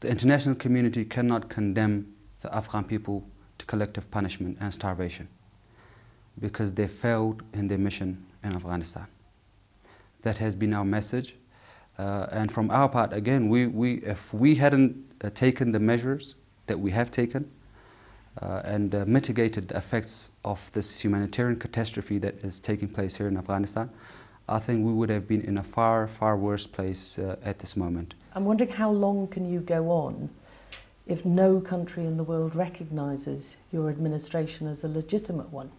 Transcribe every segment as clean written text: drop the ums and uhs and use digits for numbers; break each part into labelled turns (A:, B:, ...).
A: The international community cannot condemn the Afghan people to collective punishment and starvation because they failed in their mission in Afghanistan. That has been our message. And from our part, again, if we hadn't taken the measures that we have taken and mitigated the effects of this humanitarian catastrophe that is taking place here in Afghanistan, I think we would have been in a far, far worse place at this moment.
B: I'm wondering how long can you go on if no country in the world recognises your administration as a legitimate one?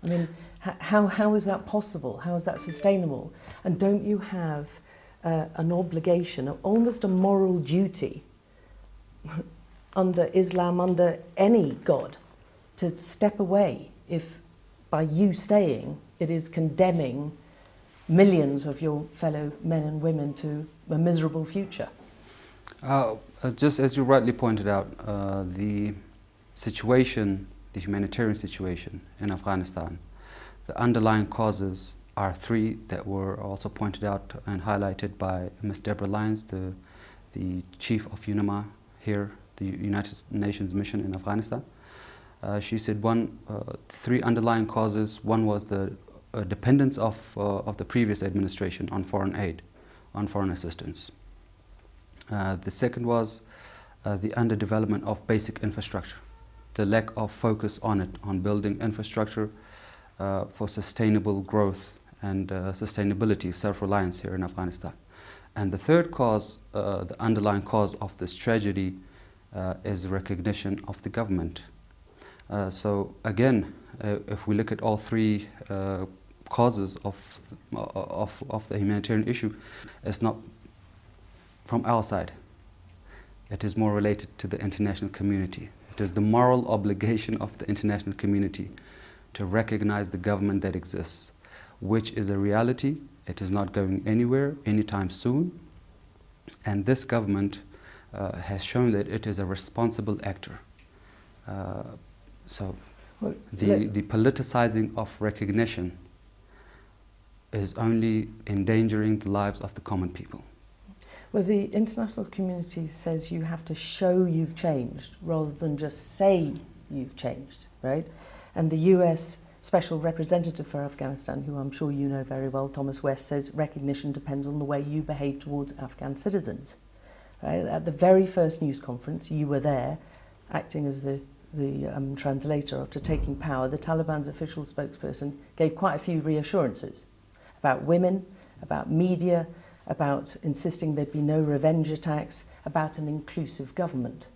B: I mean, how is that possible? How is that sustainable? And don't you have an obligation, almost a moral duty under Islam, under any God, to step away if by you staying it is condemning millions of your fellow men and women to a miserable future?
A: Just as you rightly pointed out, the situation, the humanitarian situation in Afghanistan, the underlying causes are three that were also pointed out and highlighted by Ms. Deborah Lyons, the chief of UNAMA here, the United Nations mission in Afghanistan. She said three underlying causes. One was the dependence of the previous administration on foreign aid, on foreign assistance. The second was the underdevelopment of basic infrastructure, the lack of focus on it, on building infrastructure for sustainable growth and sustainability, self-reliance here in Afghanistan. And the third cause, the underlying cause of this tragedy is recognition of the government. So again, if we look at all three causes of the humanitarian issue, it's not from our side. It is more related to the international community. It is the moral obligation of the international community to recognize the government that exists, which is a reality. It is not going anywhere anytime soon. And this government has shown that it is a responsible actor. The politicizing of recognition is only endangering the lives of the common people.
B: Well, the international community says you have to show you've changed rather than just say you've changed, right? And the US Special Representative for Afghanistan, who I'm sure you know very well, Thomas West, says recognition depends on the way you behave towards Afghan citizens. Right? At the very first news conference, you were there, acting as the translator after taking power. The Taliban's official spokesperson gave quite a few reassurances about women, about media, about insisting there'd be no revenge attacks, about an inclusive government.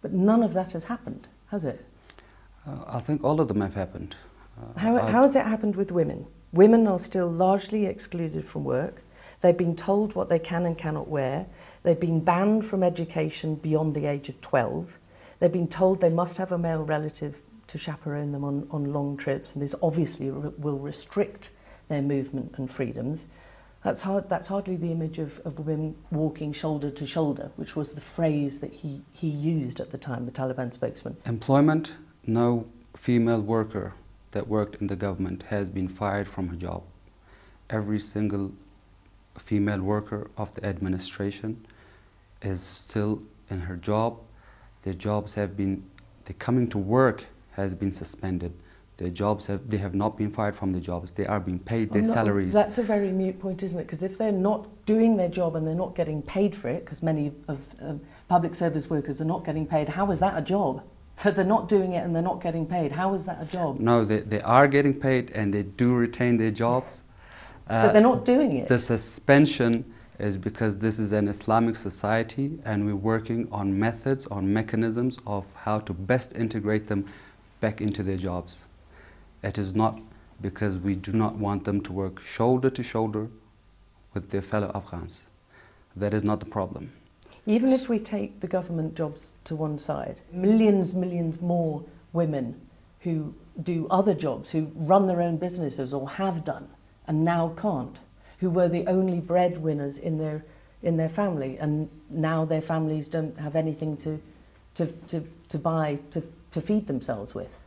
B: But none of that has happened, has it?
A: I think all of them have happened.
B: How has it happened with women? Women are still largely excluded from work. They've been told what they can and cannot wear. They've been banned from education beyond the age of 12. They've been told they must have a male relative to chaperone them on long trips, and this obviously will restrict their movement and freedoms. That's hardly the image of women walking shoulder to shoulder, which was the phrase that he used at the time, the Taliban spokesman.
A: Employment, no female worker that worked in the government has been fired from her job. Every single female worker of the administration is still in her job. Their jobs have been, the coming to work has been suspended. Their jobs they have not been fired from their jobs. They are being paid their salaries.
B: That's a very mute point, isn't it? Because if they're not doing their job and they're not getting paid for it, because many of public service workers are not getting paid, how is that a job? So they're not doing it and they're not getting paid. How is that a job?
A: No, they are getting paid and they do retain their jobs.
B: But they're not doing it.
A: The suspension is because this is an Islamic society and we're working on methods, on mechanisms of how to best integrate them back into their jobs. It is not because we do not want them to work shoulder to shoulder with their fellow Afghans. That is not the problem.
B: Even if we take the government jobs to one side, millions more women who do other jobs, who run their own businesses or have done and now can't, who were the only breadwinners in their family, and now their families don't have anything to buy to feed themselves with.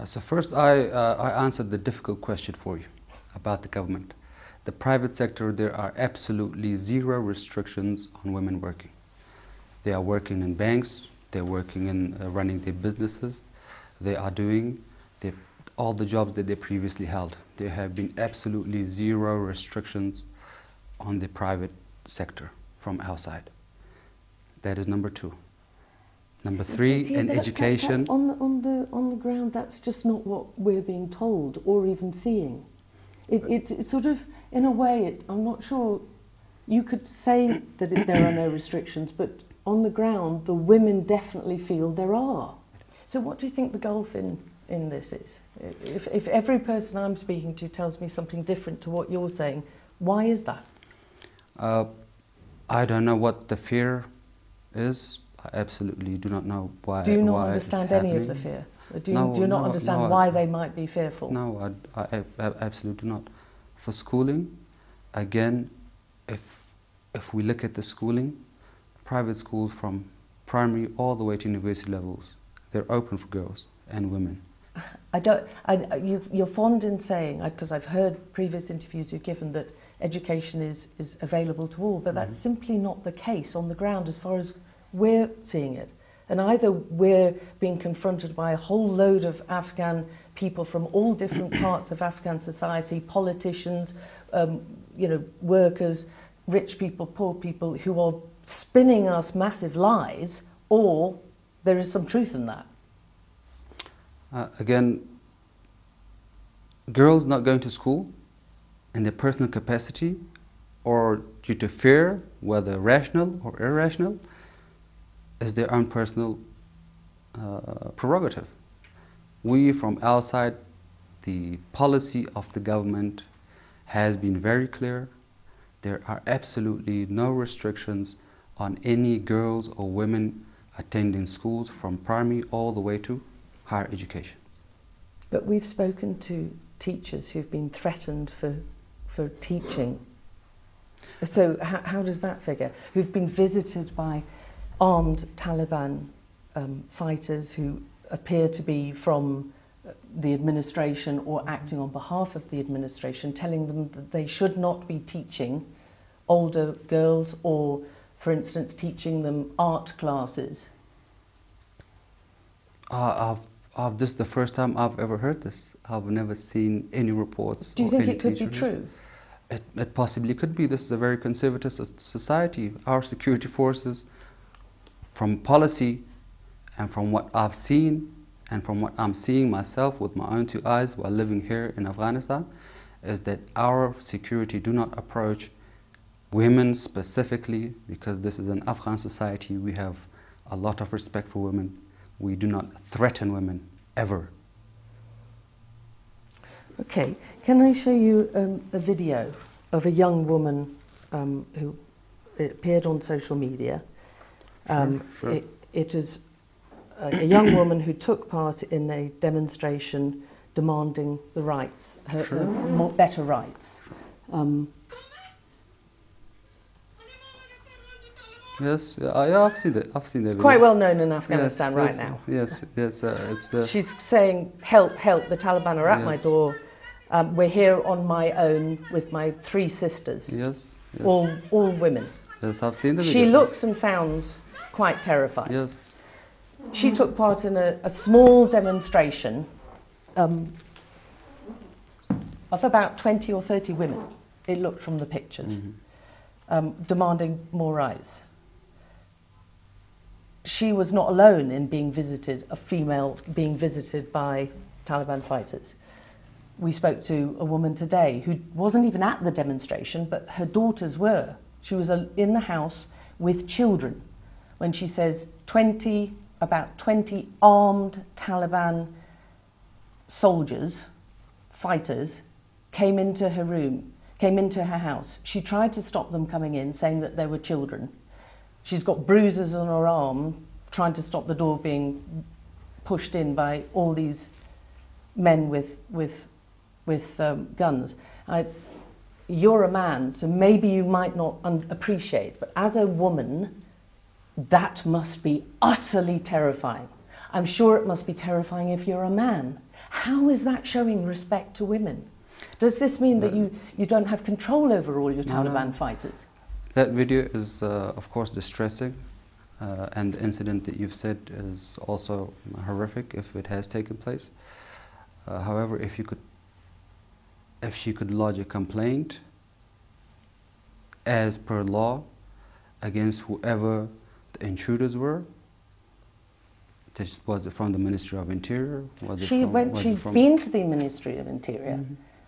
A: So first, I answered the difficult question for you about the government. The private sector, there are absolutely zero restrictions on women working. They are working in banks, they're working in running their businesses, they are doing all the jobs that they previously held. There have been absolutely zero restrictions on the private sector from outside. That is number two. Number three, in education.
B: On the ground, that's just not what we're being told or even seeing. It's sort of, in a way, I'm not sure, you could say that there are no restrictions, but on the ground, the women definitely feel there are. So what do you think the gulf in this is? If every person I'm speaking to tells me something different to what you're saying, why is that?
A: I don't know what the fear is. I absolutely do not know why.
B: Do you not understand any of the fear? Do you not understand why they might be fearful?
A: No, I absolutely do not. For schooling, again, if we look at the schooling, private schools from primary all the way to university levels, they're open for girls and women.
B: You're fond in saying, because I've heard previous interviews you've given, that education is available to all, but that's simply not the case on the ground as far as we're seeing it. And either we're being confronted by a whole load of Afghan people from all different parts of Afghan society, politicians, workers, rich people, poor people, who are spinning us massive lies, or there is some truth in that.
A: Again, girls not going to school in their personal capacity or due to fear, whether rational or irrational, is their own personal prerogative. We from outside, the policy of the government has been very clear. There are absolutely no restrictions on any girls or women attending schools from primary all the way to higher education.
B: But we've spoken to teachers who've been threatened for teaching. So how does that figure? Who've been visited by armed Taliban fighters who appear to be from the administration or acting on behalf of the administration, telling them that they should not be teaching older girls or, for instance, teaching them art classes.
A: This is the first time I've ever heard this. I've never seen any reports.
B: Do you think it could be true?
A: It possibly could be. This is a very conservative society. Our security forces, from policy and from what I've seen and from what I'm seeing myself with my own two eyes while living here in Afghanistan, is that our security do not approach women specifically, because this is an Afghan society. We have a lot of respect for women. We do not threaten women, ever. Okay,
B: can I show you a video of a young woman who appeared on social media?
A: Sure.
B: It is a young woman who took part in a demonstration demanding the rights, her better rights.
A: Yes, yeah, I've seen that. It's
B: quite well known in Afghanistan right now.
A: Yes. It's the.
B: She's saying, "Help! Help! The Taliban are at my door. We're here on my own with my 3 sisters.
A: Yes.
B: All women."
A: Yes, I've seen the video.
B: She looks and sounds quite terrified.
A: Yes.
B: She took part in a small demonstration of about 20 or 30 women. It looked from the pictures, demanding more rights. She was not alone in being visited, a female being visited by Taliban fighters. We spoke to a woman today who wasn't even at the demonstration, but her daughters were. She was in the house with children when she says about 20 armed Taliban soldiers, fighters, came into her room, came into her house. She tried to stop them coming in, saying that they were children. She's got bruises on her arm, trying to stop the door being pushed in by all these men with guns. You're a man, so maybe you might not appreciate, but as a woman, that must be utterly terrifying. I'm sure it must be terrifying if you're a man. How is that showing respect to women? Does this mean that you don't have control over all your Taliban fighters?
A: That video is, of course, distressing. and the incident that you've said is also horrific if it has taken place. However, if she could lodge a complaint as per law against whoever the intruders were. Was it from the Ministry of Interior?
B: She'd been to the Ministry of Interior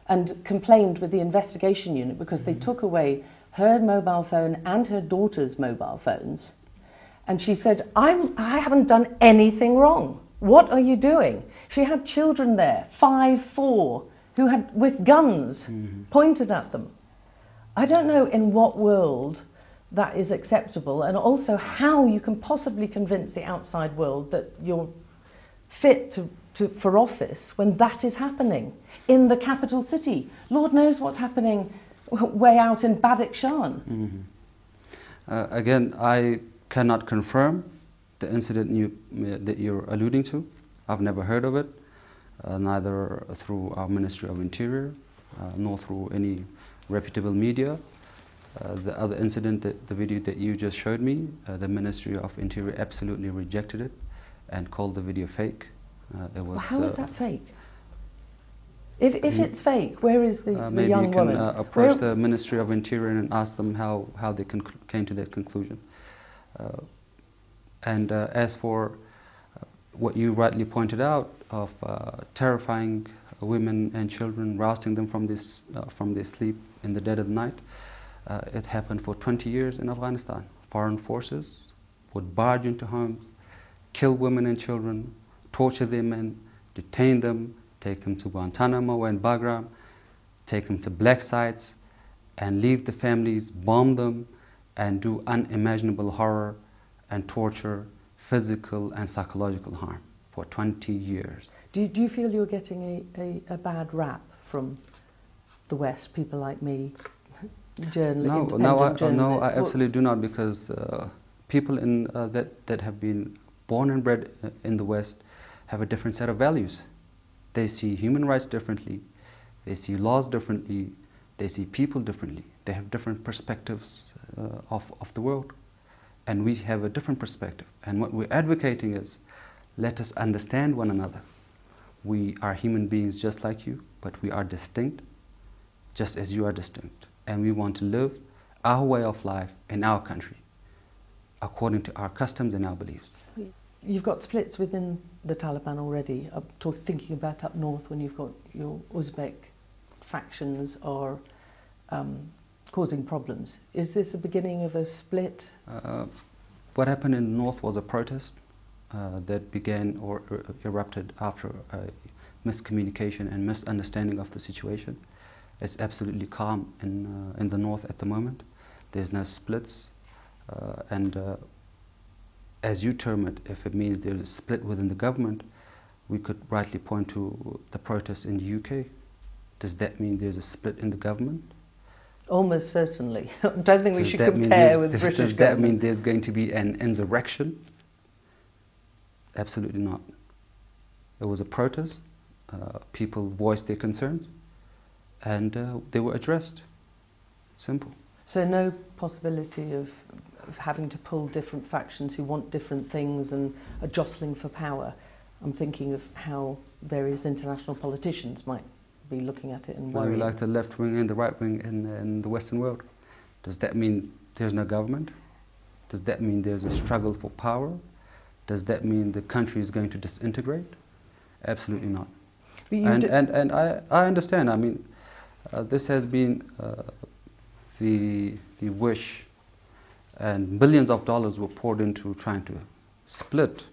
B: and complained with the investigation unit because they took away her mobile phone and her daughter's mobile phones. And she said, I haven't done anything wrong. What are you doing? She had children there, 5, 4, who had with guns pointed at them. I don't know in what world that is acceptable, and also how you can possibly convince the outside world that you're fit for office when that is happening in the capital city. Lord knows what's happening way out in Badakhshan.
A: Again, I cannot confirm the incident that you're alluding to. I've never heard of it, neither through our Ministry of Interior, nor through any reputable media. The other incident, the video that you just showed me, the Ministry of Interior absolutely rejected it and called the video fake.
B: How is that fake? If it's fake, where is the young woman?
A: Maybe you can approach the Ministry of Interior and ask them how they came to that conclusion. As for what you rightly pointed out of terrifying women and children, rousing them from their sleep in the dead of the night, it happened for 20 years in Afghanistan. Foreign forces would barge into homes, kill women and children, torture their men, detain them, take them to Guantanamo and Bagram, take them to black sites, and leave the families, bomb them, and do unimaginable horror and torture, physical and psychological harm for 20 years.
B: Do you feel you're getting a bad rap from the West, people like me, journalists?
A: No, I absolutely do not, because people that have been born and bred in the West have a different set of values. They see human rights differently, they see laws differently, they see people differently. They have different perspectives of the world. And we have a different perspective. And what we're advocating is, let us understand one another. We are human beings just like you, but we are distinct, just as you are distinct. And we want to live our way of life in our country, according to our customs and our beliefs.
B: You've got splits within the Taliban already. Thinking about up north, when you've got your Uzbek factions are causing problems. Is this the beginning of a split?
A: What happened in the north was a protest that began or erupted after a miscommunication and misunderstanding of the situation. It's absolutely calm in the north at the moment. There's no splits, as you term it, if it means there's a split within the government, we could rightly point to the protests in the UK. Does that mean there's a split in the government?
B: Almost certainly. I don't think we should compare with British government.
A: Does that mean there's going to be an insurrection? Absolutely not. It was a protest. People voiced their concerns, and they were addressed. Simple.
B: So no possibility of having to pull different factions who want different things and are jostling for power. I'm thinking of how various international politicians might be looking at it and worrying.
A: Like the left wing and the right wing in the Western world. Does that mean there's no government? Does that mean there's a struggle for power? Does that mean the country is going to disintegrate? Absolutely not. And I understand. I mean, this has been the wish, and billions of dollars were poured into trying to split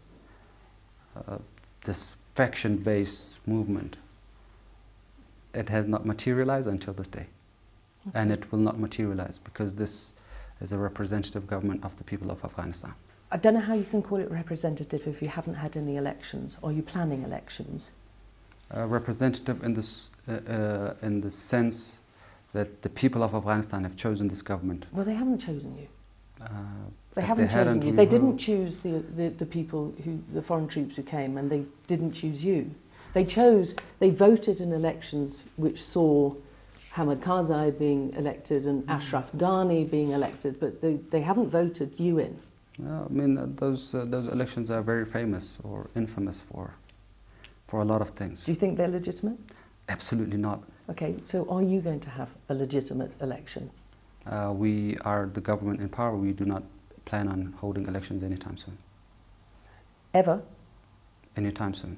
A: this faction-based movement. It has not materialized until this day. Okay. And it will not materialize because this is a representative government of the people of Afghanistan.
B: I don't know how you can call it representative if you haven't had any elections. Or are you planning elections?
A: Representative in the sense that the people of Afghanistan have chosen this government.
B: Well, they haven't chosen you. They haven't chosen you. They didn't choose the people, the foreign troops who came, and they didn't choose you. They voted in elections which saw Hamid Karzai being elected and Ashraf Ghani being elected, but they haven't voted you in.
A: I mean, those elections are very famous or infamous for a lot of things.
B: Do you think they're legitimate?
A: Absolutely not.
B: Okay, so are you going to have a legitimate election?
A: We are the government in power. We do not plan on holding elections anytime soon.
B: Ever?
A: Anytime soon.